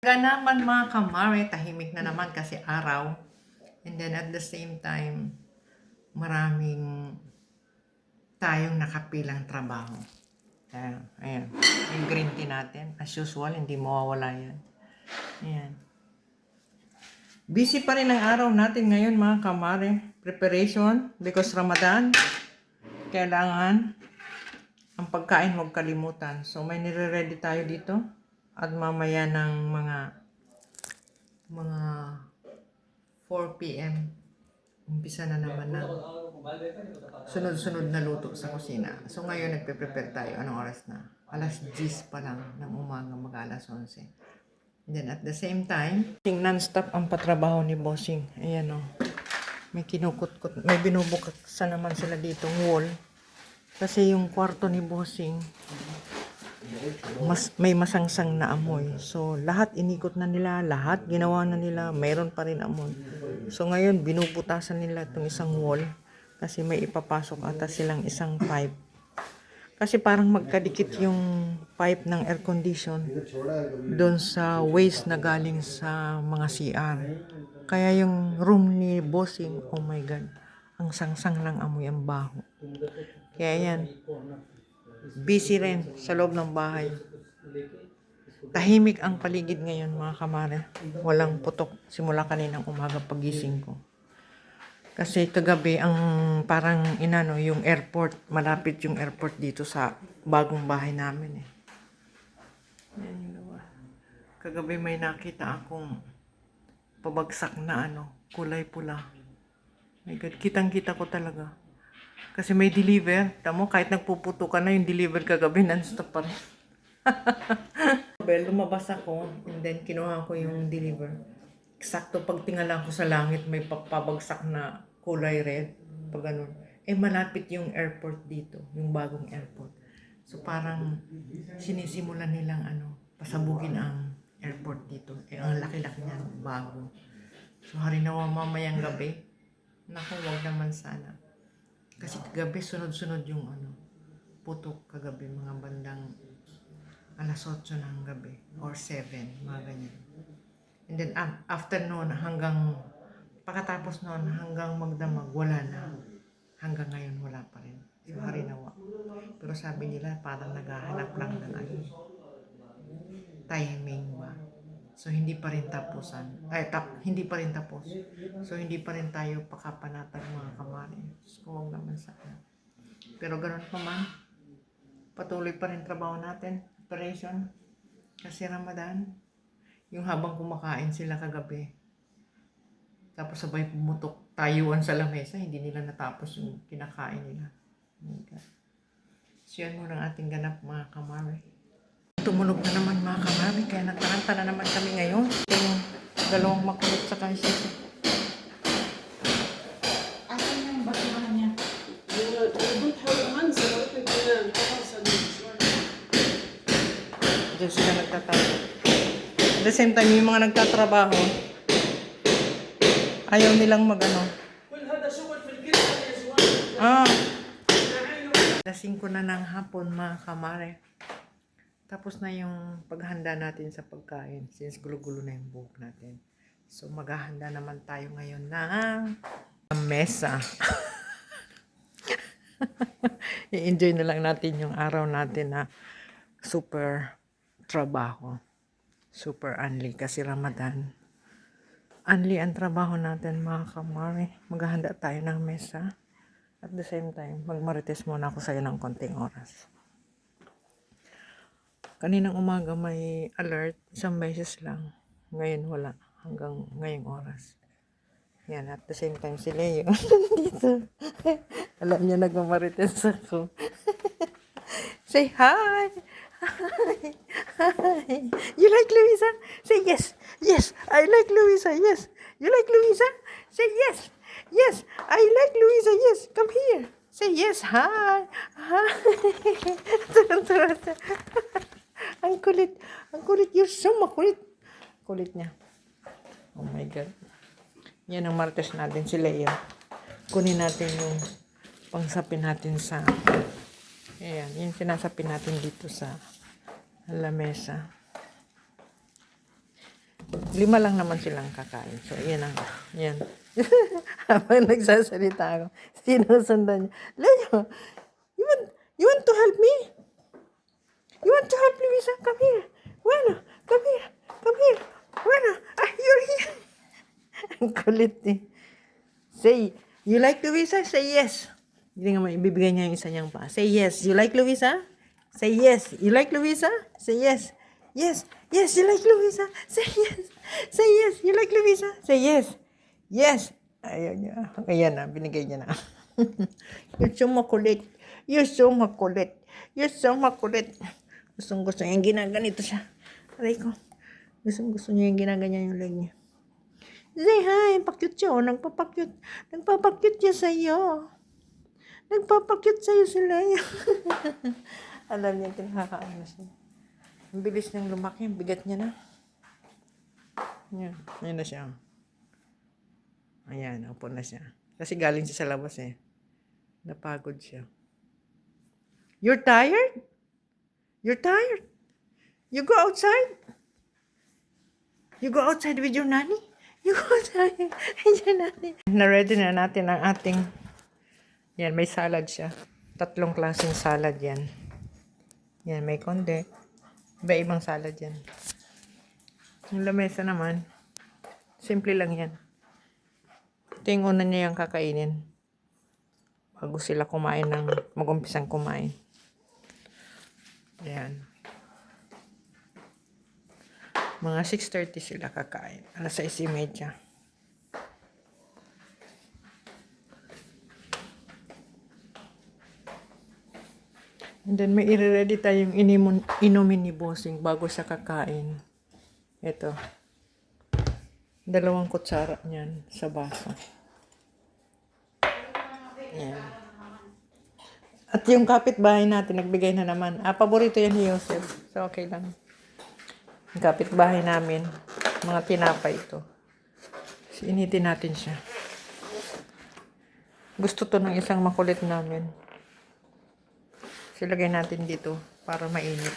Kaya naman mga kamare, tahimik na naman kasi araw. And then at the same time, maraming tayong nakapilang trabaho. Ayan. Yung green tea natin, as usual, hindi mawawala yan. Ayan. Busy pa rin ang araw natin ngayon mga kamare. Preparation, because Ramadan, kailangan ang pagkain huwag kalimutan. So may nire-ready tayo dito. At mamaya ng mga 4 p.m. umpisa na naman ng sunod-sunod na luto sa kusina. So ngayon nagpe-prepare tayo. Anong oras na? Alas 10 pa lang ng umaga, mag-alas 11. And then at the same time, non-stop ang patrabaho ni Bossing. Ayan o. May kinukut-kut. May binubuksan naman sila ditong wall. Kasi yung kwarto ni Bossing, may masangsang na amoy. So, lahat inikot na nila, lahat ginawa na nila, mayroon pa rin amoy. So, ngayon, binubutasan nila itong isang wall kasi may ipapasok ata silang isang pipe. Kasi parang magkadikit yung pipe ng air condition doon sa waste na galing sa mga CR. Kaya yung room ni Bossing, oh my God, ang sangsang ng amoy, ang baho. Kaya yan, busy rin sa loob ng bahay. Tahimik ang paligid ngayon mga kamare. Walang putok simula kaninang umaga pagising ko. Kasi kagabi ang parang yung airport, malapit yung airport dito sa bagong bahay namin eh. Yan yung lugar. Kagabi may nakita akong pabagsak na kulay pula. My God, kitang-kita ko talaga. Kasi may deliver. Tamo, kahit nagpuputo ka na yung deliver kagabi, non-stop pa rin. Lumabas ako, and then kinuha ko yung deliver. Eksakto pag tingala ko sa langit, may pabagsak na kulay red. Pag ganun. Malapit yung airport dito, yung bagong airport. So parang sinisimulan nilang pasabugin ang airport dito. Ang laki-laki niyan, bago. So harinawa mamayang gabi. Naku, wag naman sana. Kasi kagabi, sunod-sunod yung putok kagabi, mga bandang alas 8 ng gabi or 7, mga ganyan. And then after noon, pagkatapos noon, hanggang magdamag, wala na. Hanggang ngayon, wala pa rin. So, harinawa. Pero sabi nila, parang naghahanap lang ng timing ba. So, hindi pa rin tapusan. Hindi pa rin tapos. So, hindi pa rin tayo pakapanatag mga kamari. So, huwag naman sana. Pero ganun pa man, patuloy pa rin trabaho natin. Operation. Kasi Ramadan. Yung habang kumakain sila kagabi. Tapos sabay pumutok tayuan sa lamesa. Hindi nila natapos yung kinakain nila. Okay. So, yan muna ang ating ganap mga kamari. Tumulog na naman mga kamami, kaya nagtaranta na naman kami ngayon. Yung dalawang makulit sa kaisip. Asan yung basurahan niya? Diyan sila nagtatago. At the same time, yung mga nagtatrabaho, ayaw nilang lasing ko na ng hapon mga kamare. Tapos na yung paghanda natin sa pagkain since gulo-gulo na yung buhok natin. So maghahanda naman tayo ngayon ng mesa. I-enjoy na lang natin yung araw natin na super trabaho. Super unli kasi Ramadan. Unli ang trabaho natin mga kamari. Maghahanda tayo ng mesa. At the same time, magmarites muna ako sa'yo ng konting oras. Kaninang umaga may alert, isang beses lang. Ngayon wala, hanggang ngayong oras. Yan, at the same time si Leo dito. Alam niya nagmamarites ako. Say hi! Hi! Hi! You like Luisa? Say yes! Yes! I like Luisa! Yes! You like Luisa? Say yes! Yes! I like Luisa! Yes! Come here! Say yes! Hi! Hi! Turang-turang. Ang kulit. Ang kulit. You're so makulit. Kulit niya. Oh my God. Yan ang martes natin si Leo. Kunin natin yung pangsapin natin sa... Ayan. Yung sinasapin natin dito sa lamesa. 5 lang naman silang kakain. So, yan ang, yan. Habang nagsasalita ako, sinusundan niya. Leo, you want to help me? You want to help Luisa? Come here. Bueno, come here. Come here. Bueno, you're here. Ang kulit eh. Say, you like Luisa? Say yes. Hindi nga ibibigay niya yung isa niyang pa. Say yes. You like Luisa? Say yes. You like Luisa? Say yes. Yes. Yes, you like Luisa? Say yes. Say yes. You like Luisa? Say yes. Yes. Ayaw niya. Ayan na, binigay niya na. You're so makulit. You're so makulit. You're so makulit. Gusto niya yung ginaganito siya. Aray ko. Gusto niya yung ginaganyan yung leg niya. Say hi, pakyut siya. Nagpapakyut. Nagpapakyut siya sa'yo. Nagpapakyut sa'yo sila. Alam niya, tinakakaano siya. Ang bilis niyang lumaki. Ang bigat niya na. Yan. Ayan na siya. Ayan, upo na siya. Kasi galing siya sa labas eh. Napagod siya. You're tired? You're tired? You go outside? You go outside with your nanny? You go outside with your nanny? Na-ready na natin ang ating... Yan, may salad siya. 3 klaseng salad yan. Yan, may konde. Iba-ibang salad yan. Yung lamesa naman, simple lang yan. Ito yung una niya yung kakainin. Bago sila kumain mag-umpisang kumain. Yan. Mga 6:30 sila kakain. 6:30. And then may i-ready tayong inumin ni Bossing bago sa kakain. Ito. 2 kutsara niyan sa baso. Yan. At yung kapitbahay natin, nagbigay na naman. Paborito yan ni Joseph. So, okay lang. Yung kapitbahay namin, mga tinapay ito. Initin natin siya. Gusto to ng isang makulit namin. Silagay natin dito para mainit.